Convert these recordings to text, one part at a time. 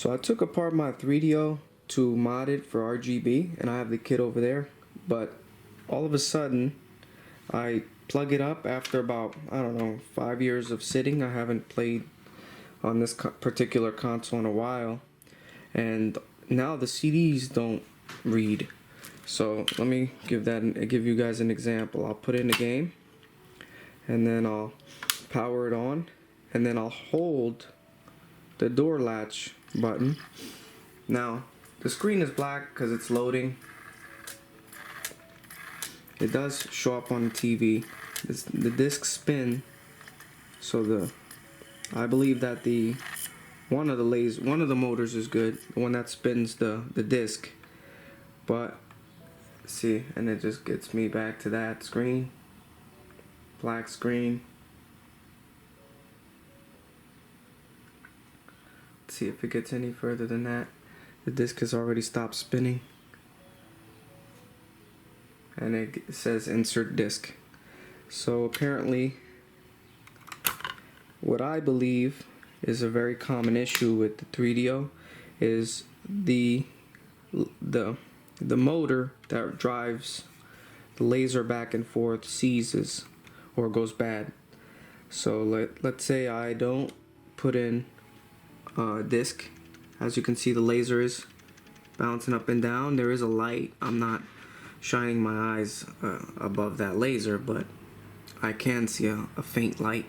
So I took apart my 3DO to mod it for RGB, and I have the kit over there, but all of a sudden I plug it up after about, I don't know, 5 years of sitting. I haven't played on this particular console in a while, and now the CDs don't read. So let me give you guys an example. I'll put in a game, and then I'll power it on, and then I'll hold the door latch button. Now the screen is black because it's loading. It does show up on the TV. The discs spin, so I believe that one of the motors is good, the one that spins the disc. But see, and it just gets me back to that screen, black screen. Let's see if it gets any further than that. The disc has already stopped spinning, and it says insert disc. So apparently, what I believe is a very common issue with the 3DO is the motor that drives the laser back and forth seizes or goes bad. So let's say I don't put in a disc. As you can see, the laser is bouncing up and down. There is a light. I'm not shining my eyes above that laser, but I can see a faint light.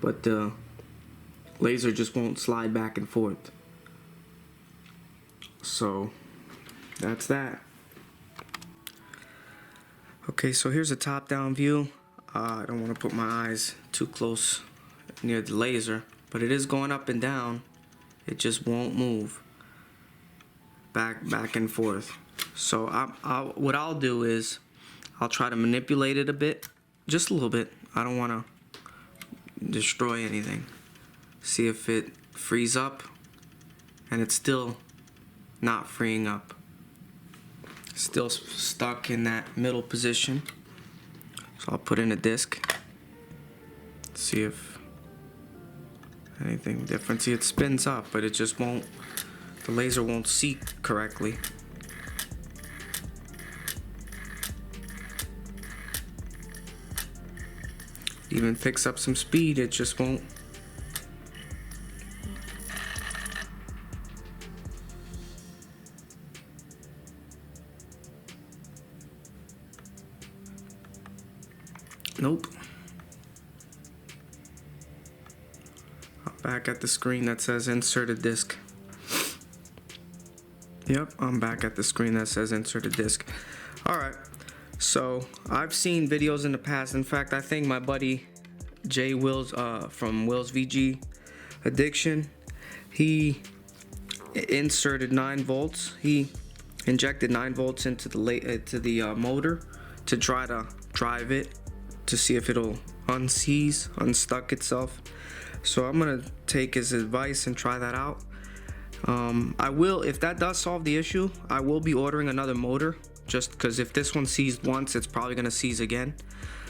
But the laser just won't slide back and forth. So that's that. Okay, so here's a top-down view. I don't want to put my eyes too close near the laser, but it is going up and down. It just won't move back and forth. So what I'll do is I'll try to manipulate it a bit, just a little bit. I don't want to destroy anything. See if it frees up, and it's still not freeing up. Still stuck in that middle position. So I'll put in a disc. See if anything different. See, it spins up, but it just won't. The laser won't see correctly. Even picks up some speed, it just won't. Nope. I'm back at the screen that says insert a disc. Yep, I'm back at the screen that says insert a disc. Alright, so I've seen videos in the past. In fact, I think my buddy Jay Wills from Wills VG Addiction, he inserted 9 volts. He injected 9 volts into the motor to try to drive it to see if it'll unstuck itself. So I'm gonna take his advice and try that out. I will, if that does solve the issue, I will be ordering another motor, just because if this one seized once, it's probably gonna seize again.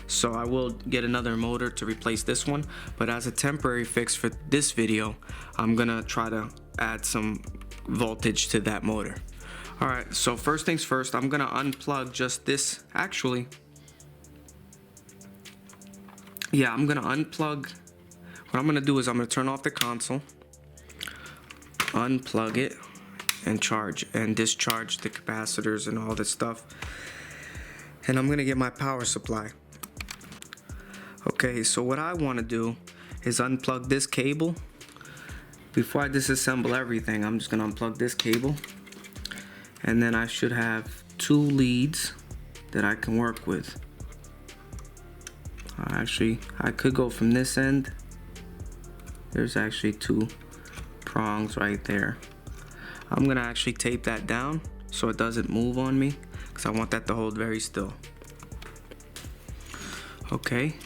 So I will get another motor to replace this one, but as a temporary fix for this video, I'm gonna try to add some voltage to that motor. Alright, so first things first, I'm gonna unplug just this. Actually, yeah, I'm gonna unplug. What I'm gonna do is I'm gonna turn off the console, unplug it, and charge and discharge the capacitors and all this stuff. And I'm gonna get my power supply. Okay, so what I want to do is unplug this cable. Before I disassemble everything, I'm just gonna unplug this cable, and then I should have 2 leads that I can work with. Actually, I could go from this end. There's actually 2 prongs right there. I'm gonna actually tape that down so it doesn't move on me, because I want that to hold very still. Okay,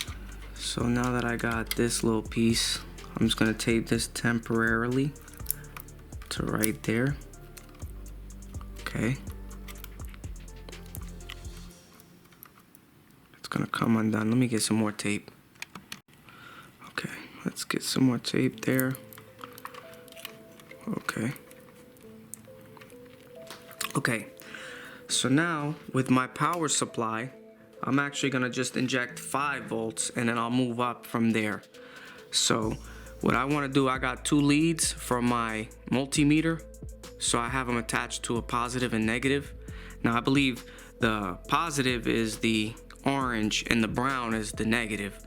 so now that I got this little piece, I'm just gonna tape this temporarily to right there. Okay. It's gonna come undone. Let me get some more tape. Okay, let's get some more tape there. Okay, so now with my power supply, I'm actually gonna just inject 5 volts and then I'll move up from there. So what I want to do, I got 2 leads from my multimeter, so I have them attached to a positive and negative. Now I believe the positive is the orange and the brown is the negative,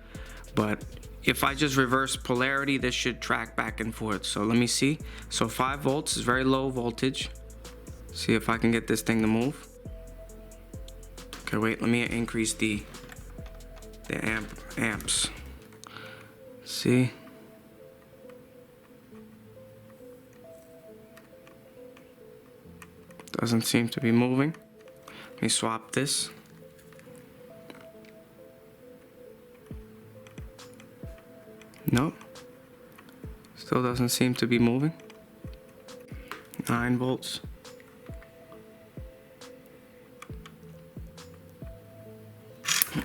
but if I just reverse polarity, this should track back and forth. So let me see. So 5 volts is very low voltage. See if I can get this thing to move. Okay, wait, let me increase the amps. See? Doesn't seem to be moving. Let me swap this. Nope. Still doesn't seem to be moving. 9 volts.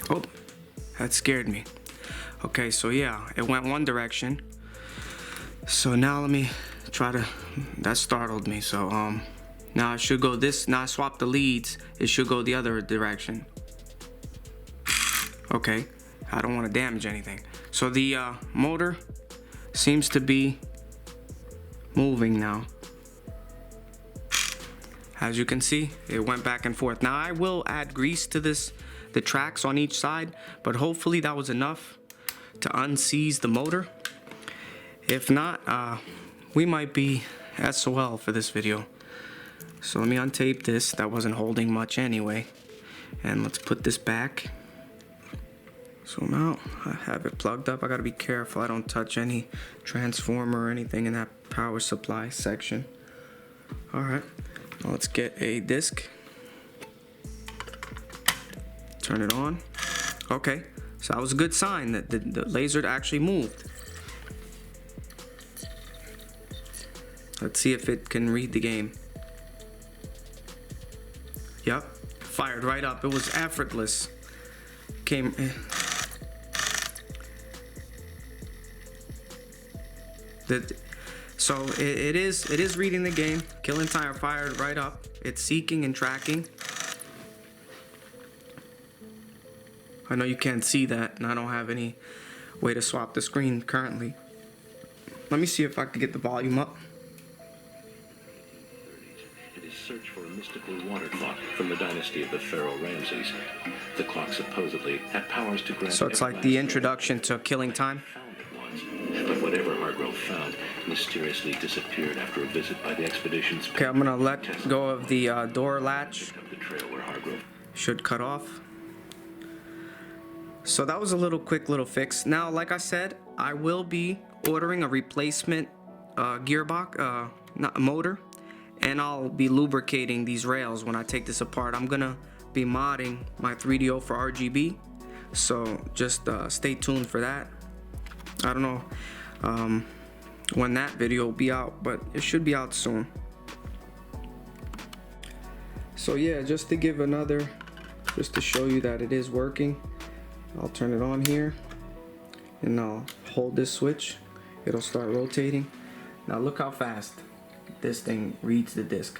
Oh, that scared me. Okay, so yeah, it went one direction. So now let me try to, that startled me. So now I should go this, now I swap the leads, it should go the other direction. Okay, I don't want to damage anything. So the motor seems to be moving now. As you can see, it went back and forth. Now I will add grease to this, the tracks on each side, but hopefully that was enough to unseize the motor. If not, we might be SOL for this video. So let me untape this. That wasn't holding much anyway. And let's put this back. Zoom out. I have it plugged up. I gotta be careful I don't touch any transformer or anything in that power supply section. Alright, now let's get a disc. Turn it on. Okay, so that was a good sign that the laser actually moved. Let's see if it can read the game. Yep, fired right up. It was effortless. Came. So it is reading the game. Killing time fired right up. It's seeking and tracking. I know you can't see that, and I don't have any way to swap the screen currently. Let me see if I can get the volume up. It is search for a mystical water clock from the dynasty of the Pharaoh Ramses. The clock supposedly had powers to grant. So it's like the introduction to Killing Time. But whatever Hargrove found mysteriously disappeared after a visit by the expedition's. Okay, I'm gonna let go of the door latch. The trail where Hargrove should cut off. So that was a quick little fix. Now, like I said, I will be ordering a replacement gearbox, not motor, and I'll be lubricating these rails when I take this apart. I'm gonna be modding my 3DO for RGB, so just stay tuned for that. I don't know when that video will be out, but it should be out soon. So yeah, just to give another, just to show you that it is working, I'll turn it on here and I'll hold this switch. It'll start rotating. Now look how fast this thing reads the disc.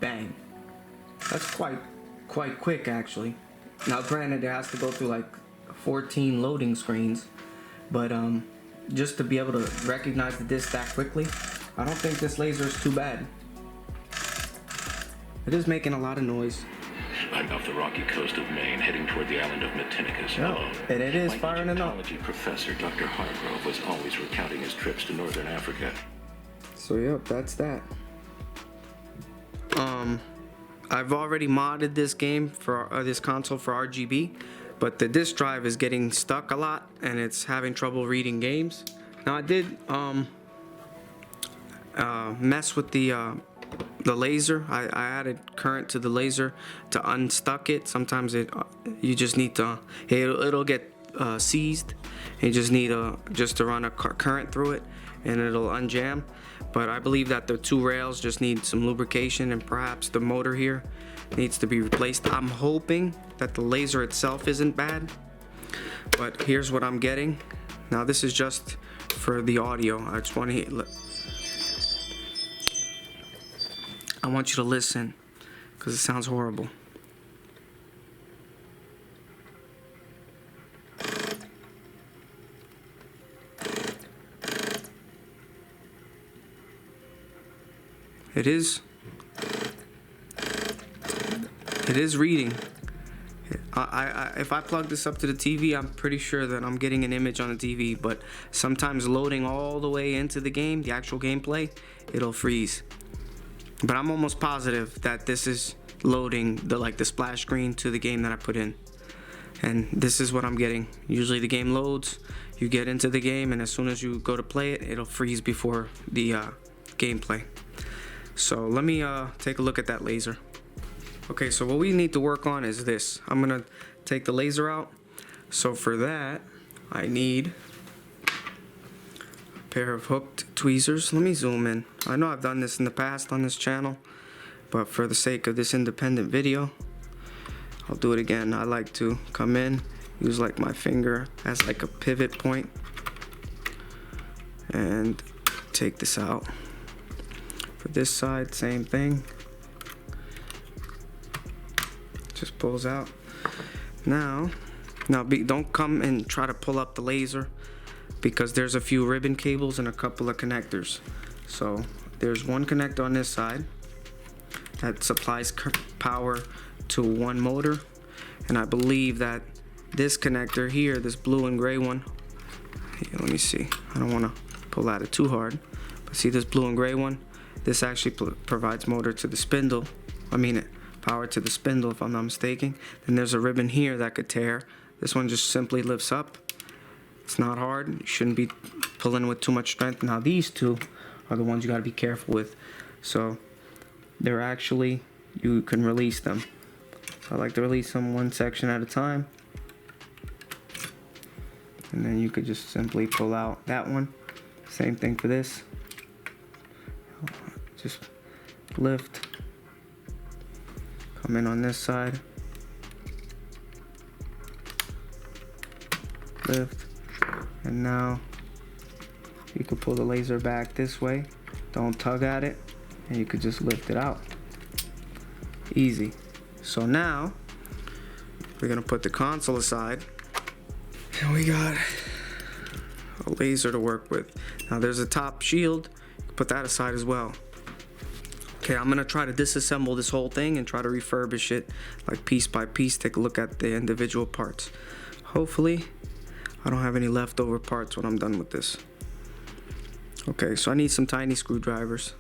Bang. That's quite quick actually. Now granted, it has to go through like 14 loading screens, but just to be able to recognize the disc that quickly, I don't think this laser is too bad. It is making a lot of noise. I'm off the rocky coast of Maine, heading toward the island of Matinicus. Oh, and it is firing enough. My Egyptology professor, Dr. Hargrove, was always recounting his trips to northern Africa. So yep, that's that. I've already modded this game for this console for RGB, but the disk drive is getting stuck a lot and it's having trouble reading games. Now I did mess with the laser. I added current to the laser to unstuck it. Sometimes you just need to, it'll get seized. You just need just to run a current through it and it'll unjam. But I believe that the 2 rails just need some lubrication, and perhaps the motor here needs to be replaced. I'm hoping that the laser itself isn't bad, but here's what I'm getting. Now this is just for the audio. I just want to I want you to listen because it sounds horrible. It is reading. If I plug this up to the TV, I'm pretty sure that I'm getting an image on the TV, but sometimes loading all the way into the game, the actual gameplay, it'll freeze. But I'm almost positive that this is loading the splash screen to the game that I put in. And this is what I'm getting. Usually the game loads, you get into the game, and as soon as you go to play it, it'll freeze before the gameplay. So let me take a look at that laser. Okay, so what we need to work on is this. I'm gonna take the laser out. So for that, I need a pair of hooked tweezers. Let me zoom in. I know I've done this in the past on this channel, but for the sake of this independent video, I'll do it again. I like to come in, use like my finger as like a pivot point, and take this out. For this side, same thing. Just pulls out. Now don't come and try to pull up the laser because there's a few ribbon cables and a couple of connectors. So there's one connector on this side that supplies power to one motor, and I believe that this connector here, this blue and gray one, here, let me see, I don't want to pull at it too hard, but see this blue and gray one, this actually provides motor to the spindle, power to the spindle if I'm not mistaken. Then there's a ribbon here that could tear. This one just simply lifts up. It's not hard. You shouldn't be pulling with too much strength. Now these two are the ones you got to be careful with. So they're actually, you can release them. So I like to release them one section at a time. And then you could just simply pull out that one. Same thing for this. Just lift. Come in on this side, lift, and now you could pull the laser back this way. Don't tug at it, and you could just lift it out. Easy. So now we're gonna put the console aside, and we got a laser to work with. Now there's a top shield. You can put that aside as well. Okay, I'm gonna try to disassemble this whole thing and try to refurbish it like piece by piece, take a look at the individual parts. Hopefully, I don't have any leftover parts when I'm done with this. Okay, so I need some tiny screwdrivers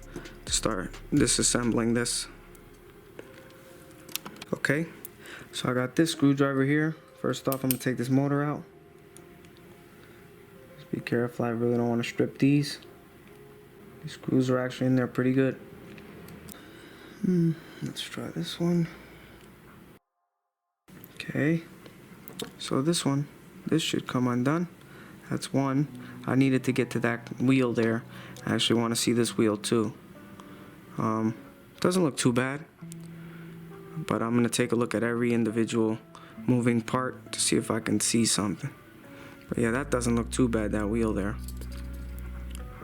to start disassembling this. Okay, so I got this screwdriver here. First off, I'm gonna take this motor out. Just be careful, I really don't wanna strip these. These screws are actually in there pretty good. Let's try this one. Okay, so this should come undone. That's one. I needed to get to that wheel there. I actually want to see this wheel too. Doesn't look too bad, but I'm gonna take a look at every individual moving part to see if I can see something. But yeah, that doesn't look too bad, that wheel there.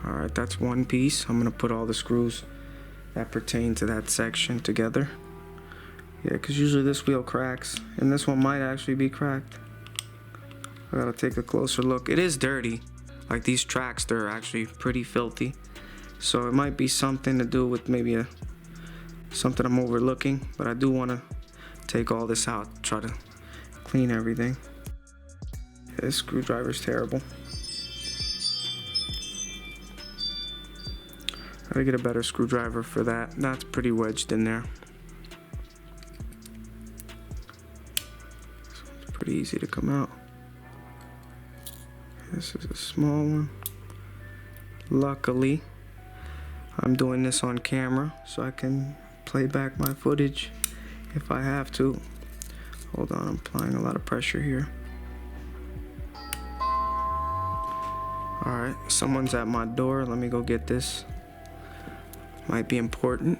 Alright, that's one piece. I'm gonna put all the screws that pertain to that section together. Yeah, because usually this wheel cracks, and this one might actually be cracked. I gotta take a closer look. It is dirty. Like these tracks, they're actually pretty filthy. So it might be something to do with maybe something I'm overlooking, but I do want to take all this out, try to clean everything. This screwdriver's terrible. Gotta get a better screwdriver for that. That's pretty wedged in there. It's pretty easy to come out. This is a small one. Luckily, I'm doing this on camera so I can play back my footage if I have to. Hold on, I'm applying a lot of pressure here. Alright, someone's at my door. Let me go get this. Might be important.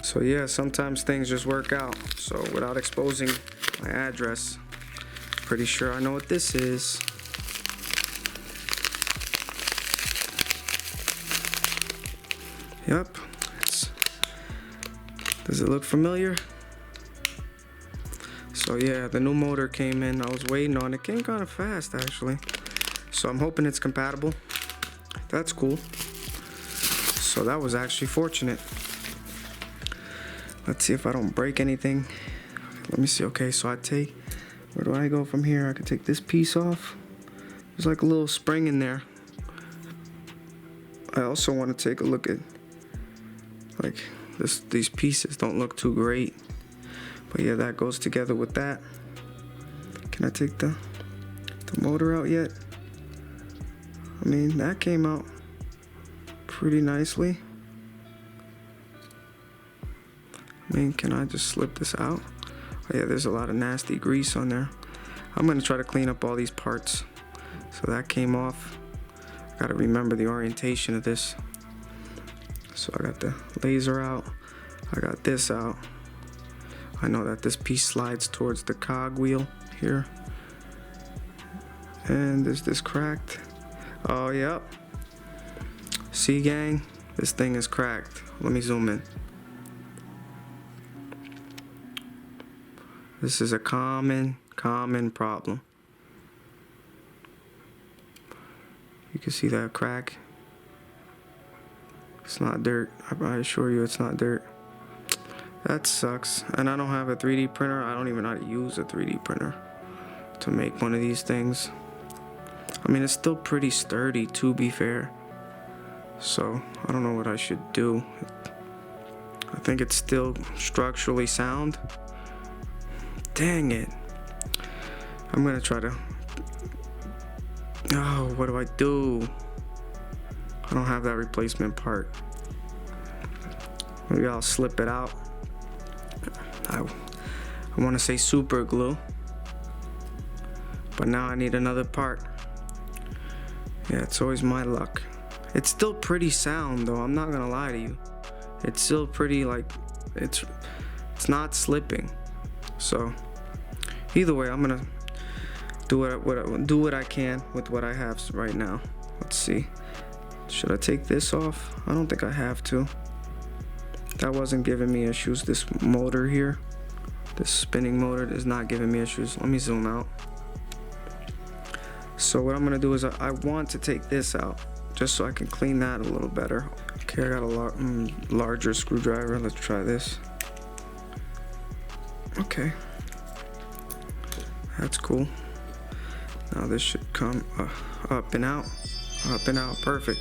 So yeah, sometimes things just work out. So without exposing my address, pretty sure I know what this is. Yep. Does it look familiar? So yeah, the new motor came in. I was waiting on it. Came kind of fast actually. So I'm hoping it's compatible. That's cool. So that was actually fortunate. Let's see if I don't break anything. Let me see. Okay, so where do I go from here? I can take this piece off. There's like a little spring in there. I also want to take a look at like these pieces don't look too great. But yeah, that goes together with that. Can I take the motor out yet? I mean, that came out pretty nicely. I mean, can I just slip this out? Oh yeah, there's a lot of nasty grease on there. I'm gonna try to clean up all these parts. So that came off. I gotta remember the orientation of this. So I got the laser out. I got this out. I know that this piece slides towards the cog wheel here. And is this cracked? Oh, yep. See, gang? This thing is cracked. Let me zoom in. This is a common problem. You can see that crack. It's not dirt. I assure you it's not dirt. That sucks. And I don't have a 3D printer. I don't even know how to use a 3D printer to make one of these things. I mean, it's still pretty sturdy, to be fair. So I don't know what I should do. I think it's still structurally sound. Dang it. I'm gonna try to... Oh, what do I do? I don't have that replacement part. Maybe I'll slip it out. I want to say super glue, but now I need another part. Yeah, it's always my luck. It's still pretty sound though, I'm not gonna lie to you. It's still pretty, like, it's not slipping. So either way, I'm gonna do what I can with what I have right now. Let's see. Should I take this off? I don't think I have to. That wasn't giving me issues. This motor here, this spinning motor is not giving me issues. Let me zoom out. So what I'm gonna do is I want to take this out just so I can clean that a little better. Okay, I got a larger screwdriver. Let's try this. Okay, that's cool. Now this should come up and out, perfect.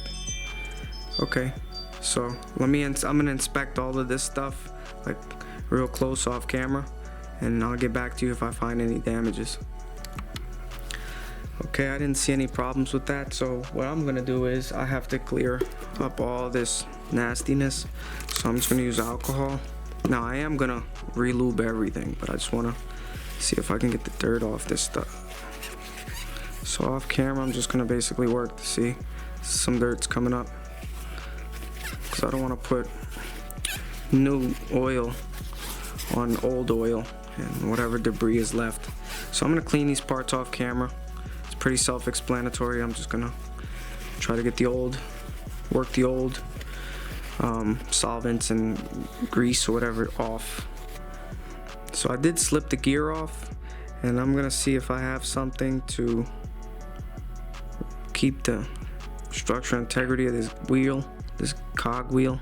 Okay, so I'm gonna inspect all of this stuff like real close off camera, and I'll get back to you if I find any damages. Okay, I didn't see any problems with that, so what I'm gonna do is I have to clear up all this nastiness, so I'm just gonna use alcohol. Now I am gonna re-lube everything, but I just wanna see if I can get the dirt off this stuff. So off camera, I'm just gonna basically work to see some dirt's coming up, because I don't want to put new oil on old oil and whatever debris is left. So I'm gonna clean these parts off camera. It's pretty self-explanatory. I'm just gonna try to get work the old solvents and grease or whatever off. So I did slip the gear off, and I'm gonna see if I have something to keep the structural integrity of this wheel, this cog wheel.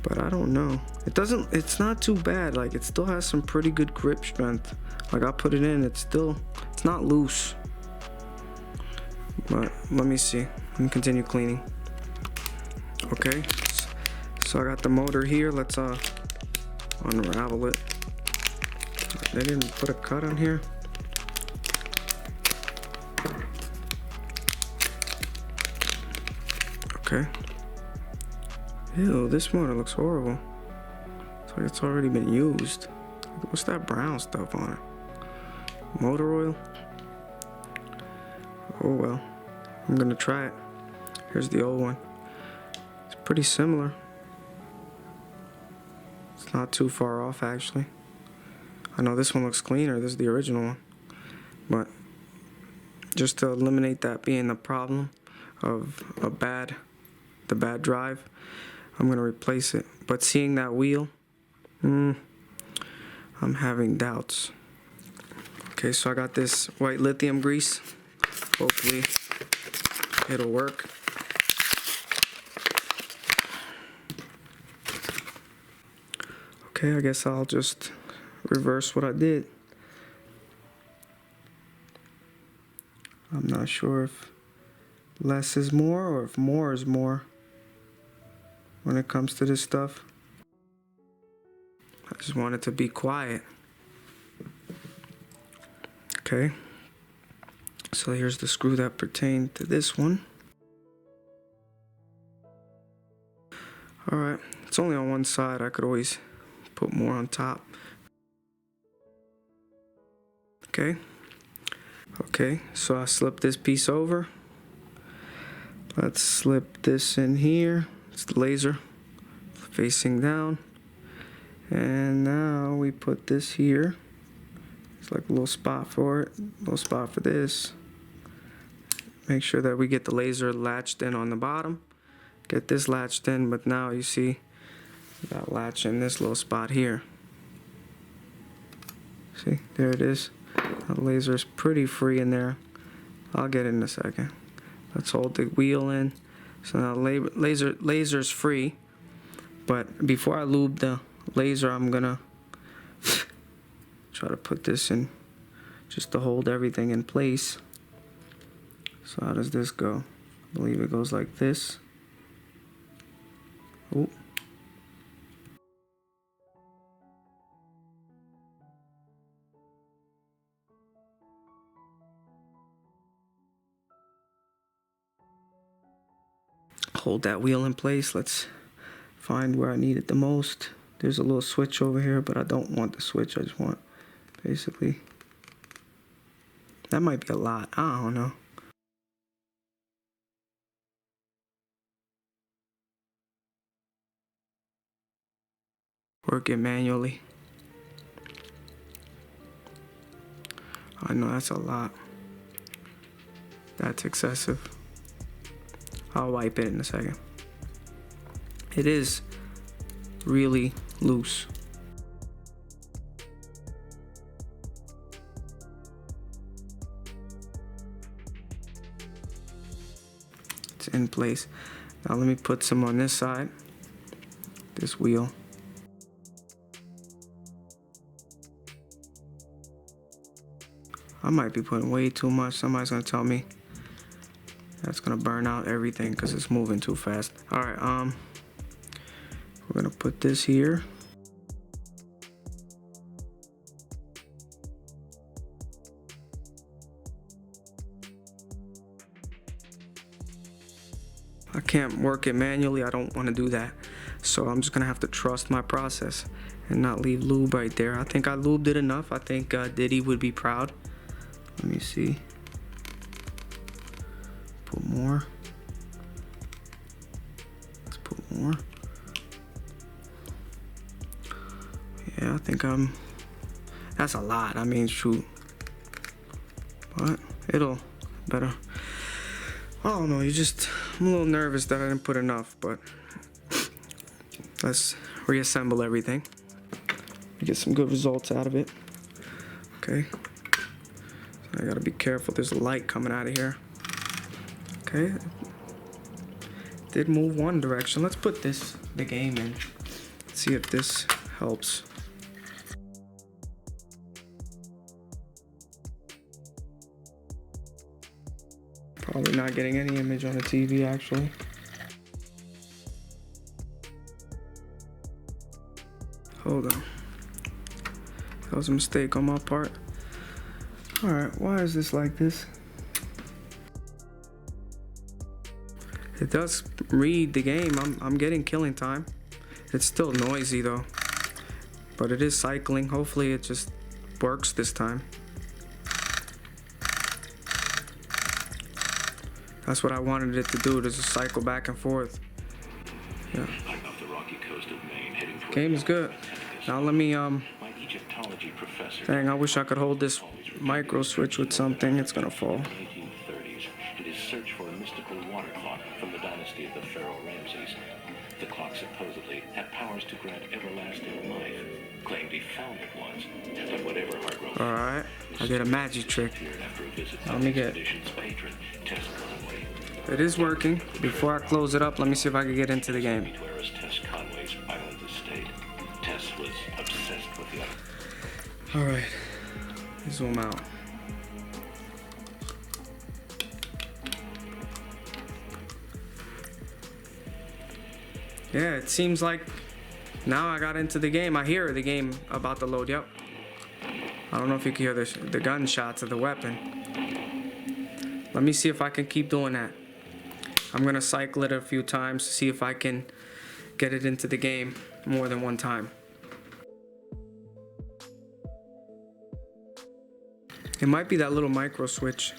But I don't know. It's not too bad. Like, it still has some pretty good grip strength. Like, I put it in, it's not loose. But let me see. Let me continue cleaning. Okay, so I got the motor here. Let's unravel it. They didn't put a cut on here. Okay. Ew, this motor looks horrible. It's like it's already been used. What's that brown stuff on it? Motor oil? Oh well. I'm gonna try it. Here's the old one. It's pretty similar. It's not too far off actually. I know this one looks cleaner. This is the original one. But just to eliminate that being the problem of a bad the bad drive. I'm gonna replace it. But seeing that wheel, I'm having doubts. Okay, so I got this white lithium grease. Hopefully it'll work. Okay, I guess I'll just reverse what I did. I'm not sure if less is more or if more is more when it comes to this stuff. I just want it to be quiet. Okay, so here's the screw that pertained to this one. Alright, it's only on one side. I could always put more on top. Okay, so I slipped this piece over. Let's slip this in here. It's the laser facing down. And now we put this here. It's like a little spot for it, a little spot for this. Make sure that we get the laser latched in on the bottom. Get this latched in, but now you see that latch in this little spot here. See, there it is. The laser is pretty free in there. I'll get it in a second. Let's hold the wheel in. So now laser's free. But before I lube the laser, I'm gonna try to put this in just to hold everything in place. So how does this go? I believe it goes like this. Oh. Hold that wheel in place. Let's find where I need it the most. There's a little switch over here, but I don't want the switch. I just want basically, that might be a lot. I don't know. Work it manually. I know that's a lot. That's excessive. I'll wipe it in a second. It is really loose. It's in place. Now let me put some on this side. This wheel. I might be putting way too much. Somebody's gonna tell me that's gonna burn out everything because it's moving too fast. All right, we're gonna put this here. I can't work it manually. I don't want to do that. So I'm just gonna have to trust my process and not leave lube right there. I think I lubed it enough. I think Diddy would be proud. Let me see. Put more. Let's put more. Yeah, I think that's a lot. I mean, shoot. But it'll better. I don't know. I'm a little nervous that I didn't put enough, but let's reassemble everything. Get some good results out of it. Okay. I gotta be careful. There's a light coming out of here. Okay. Did move one direction. Let's put the game in. See if this helps. Probably not getting any image on the TV actually. Hold on. That was a mistake on my part. Alright, why is this like this? It does read the game. I'm getting killing time. It's still noisy though. But it is cycling. Hopefully it just works this time. That's what I wanted it to do, to just cycle back and forth. Yeah. Game is good. Now let me dang, I wish I could hold this micro switch with something. It's gonna fall. search for a mystical water clock from the dynasty of the Pharaoh Ramses. The clock supposedly had powers to grant everlasting life. Claimed he found it once, but whatever Hargrove. Alright, I did a magic trick. Let me get. It is working. Before I close it up, let me see if I can get into the game. Alright, zoom out. Yeah, it seems like now I got into the game. I hear the game about to load. Yep. I don't know if you can hear the gunshots of the weapon. Let me see if I can keep doing that. I'm gonna cycle it a few times to see if I can get it into the game more than one time. It might be that little micro switch,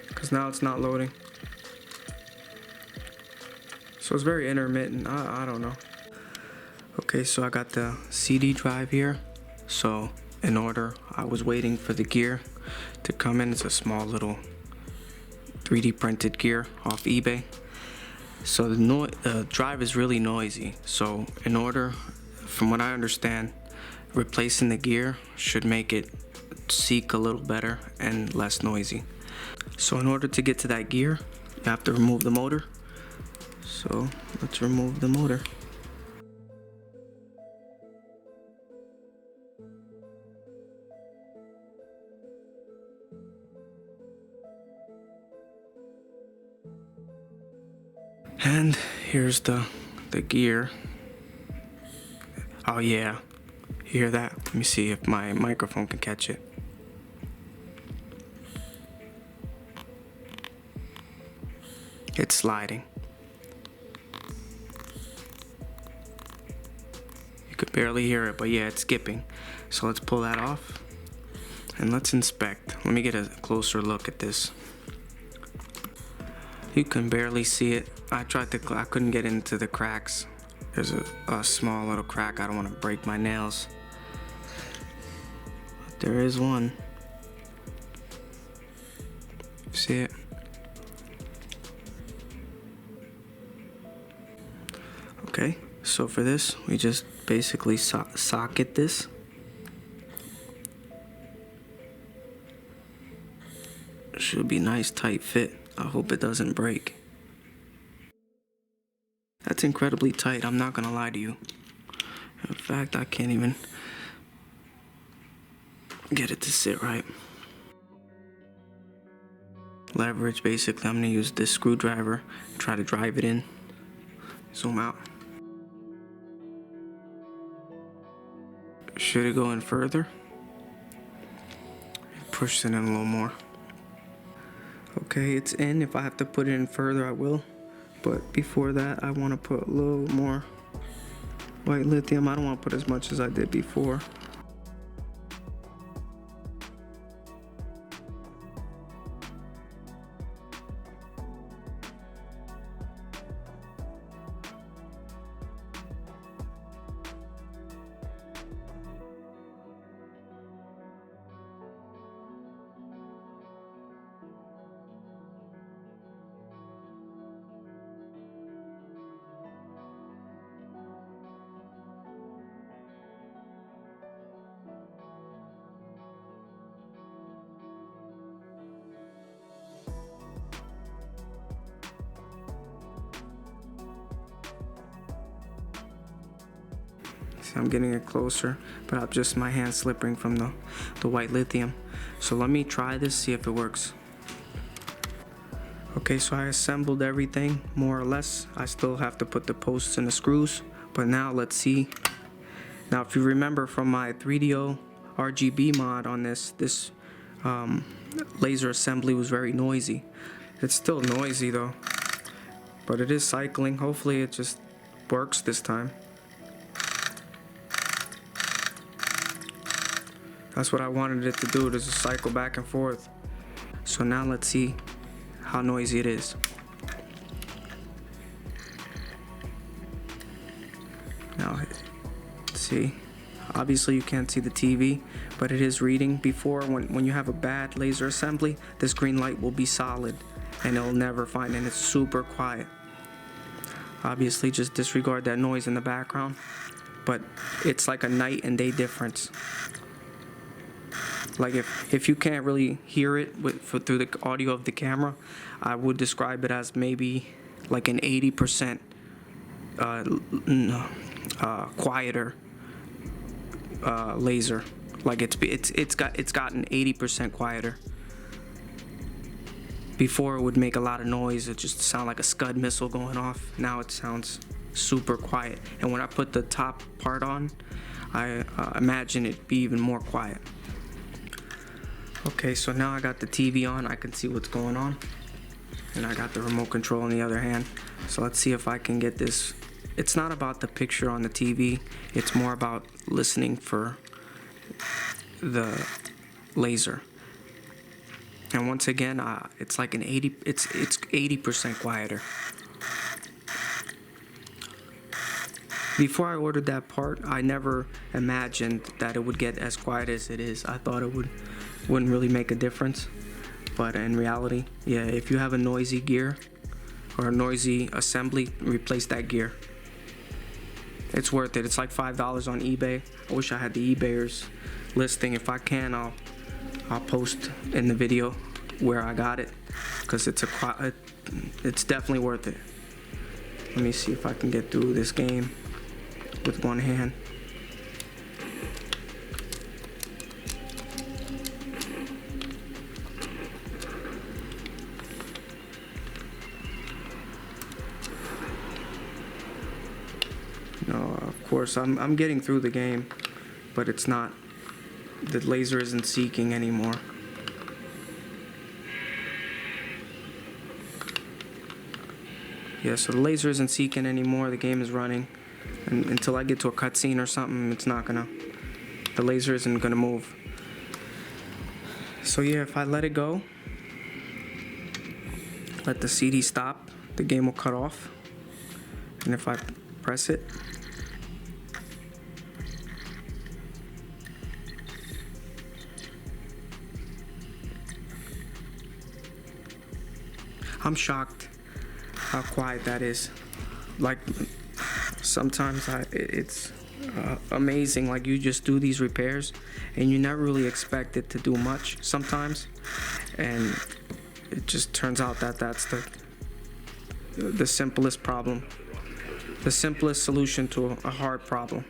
because now it's not loading. So it's very intermittent. I don't know. Okay, so I got the CD drive here. So in order, I was waiting for the gear to come in. It's a small little 3D printed gear off eBay. So the drive is really noisy. So in order, from what I understand, replacing the gear should make it seek a little better and less noisy. So in order to get to that gear, you have to remove the motor. So let's remove the motor. And here's the gear. Oh yeah, you hear that? Let me see if my microphone can catch it. It's sliding. You could barely hear it, but yeah, it's skipping. So let's pull that off and let's inspect. Let me get a closer look at this. You can barely see it. I couldn't get into the cracks. There's a small little crack. I don't want to break my nails. But there is one. See it? Okay, so for this, we just basically socket this. Should be nice tight fit. I hope it doesn't break. That's incredibly tight, I'm not gonna lie to you. In fact, I can't even get it to sit right. Leverage, basically, I'm gonna use this screwdriver, try to drive it in. Zoom out. Should it go in further? Push it in a little more. Okay, it's in. If I have to put it in further, I will. But before that, I want to put a little more white lithium. I don't want to put as much as I did before. I'm getting it closer, but I'm just my hand slipping from the white lithium. So let me try this, see if it works. Okay, so I assembled everything more or less. I still have to put the posts and the screws, but now let's see. Now if you remember from my 3DO RGB mod on this laser assembly was very noisy. It's still noisy though, but it is cycling. Hopefully it just works this time. That's what I wanted it to do, to just cycle back and forth. So now let's see how noisy it is. Now, see, obviously you can't see the TV, but it is reading. Before, when you have a bad laser assembly, this green light will be solid. and it'll never find, and it's super quiet. Obviously just disregard that noise in the background, but it's like a night and day difference. Like if you can't really hear it through the audio of the camera, I would describe it as maybe like an 80% quieter laser. Like it's gotten 80% quieter. Before it would make a lot of noise, it just sound like a Scud missile going off. Now it sounds super quiet. And when I put the top part on, I imagine it be even more quiet. Okay, so now I got the TV on, I can see what's going on. And I got the remote control in the other hand. So let's see if I can get this. It's not about the picture on the TV, it's more about listening for the laser. And once again, it's like it's 80% quieter. Before I ordered that part, I never imagined that it would get as quiet as it is. I thought it wouldn't really make a difference, but in reality, yeah, if you have a noisy gear or a noisy assembly, replace that gear. It's worth it. It's like $5 on eBay. I wish I had the eBayers listing. If I can, I'll post in the video where I got it, because it's definitely worth it. Let me see if I can get through this game with one hand. No, of course I'm getting through the game, but it's not. The laser isn't seeking anymore. Yeah, so the laser isn't seeking anymore. The game is running, and until I get to a cutscene or something, the laser isn't gonna move. So yeah, if I let it go, let the CD stop, the game will cut off. And if I press it, I'm shocked how quiet that is. Like, sometimes it's amazing. Like, you just do these repairs and you never really expect it to do much sometimes, and it just turns out that that's the simplest problem, the simplest solution to a hard problem.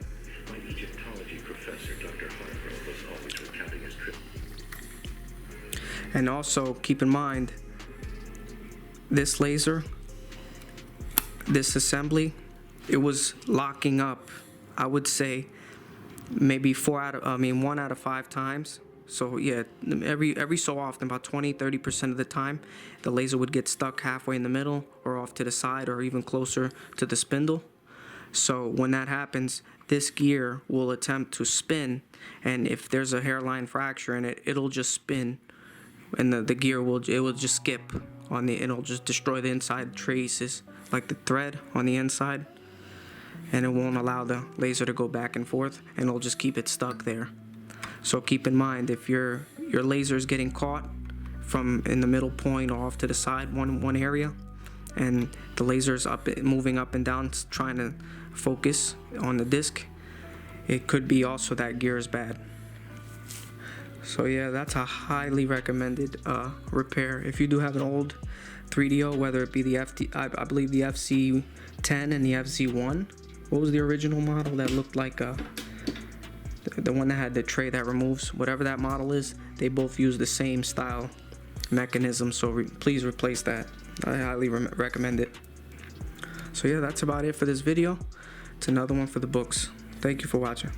My Egyptology professor, Dr. Hargrove, was always recounting his trip. And also keep in mind, this laser, this assembly, it was locking up, I would say, maybe 1 out of 5 times. So yeah, every so often, about 20-30% of the time, the laser would get stuck halfway in the middle or off to the side or even closer to the spindle. So when that happens, this gear will attempt to spin, and if there's a hairline fracture in it, it'll just spin, and the gear will just skip on it'll just destroy the inside traces, like the thread on the inside, and it won't allow the laser to go back and forth, and it'll just keep it stuck there. So keep in mind, if your laser is getting caught from in the middle point or off to the side, one area, and the laser is moving up and down trying to focus on the disc, it could be also that gear is bad. So yeah, that's a highly recommended repair. If you do have an old 3DO, whether it be the I believe the FC10 and the FC1. What was the original model that looked like the one that had the tray that removes? Whatever that model is, they both use the same style mechanism, so please replace that. I highly recommend it. So yeah, that's about it for this video. It's another one for the books. Thank you for watching.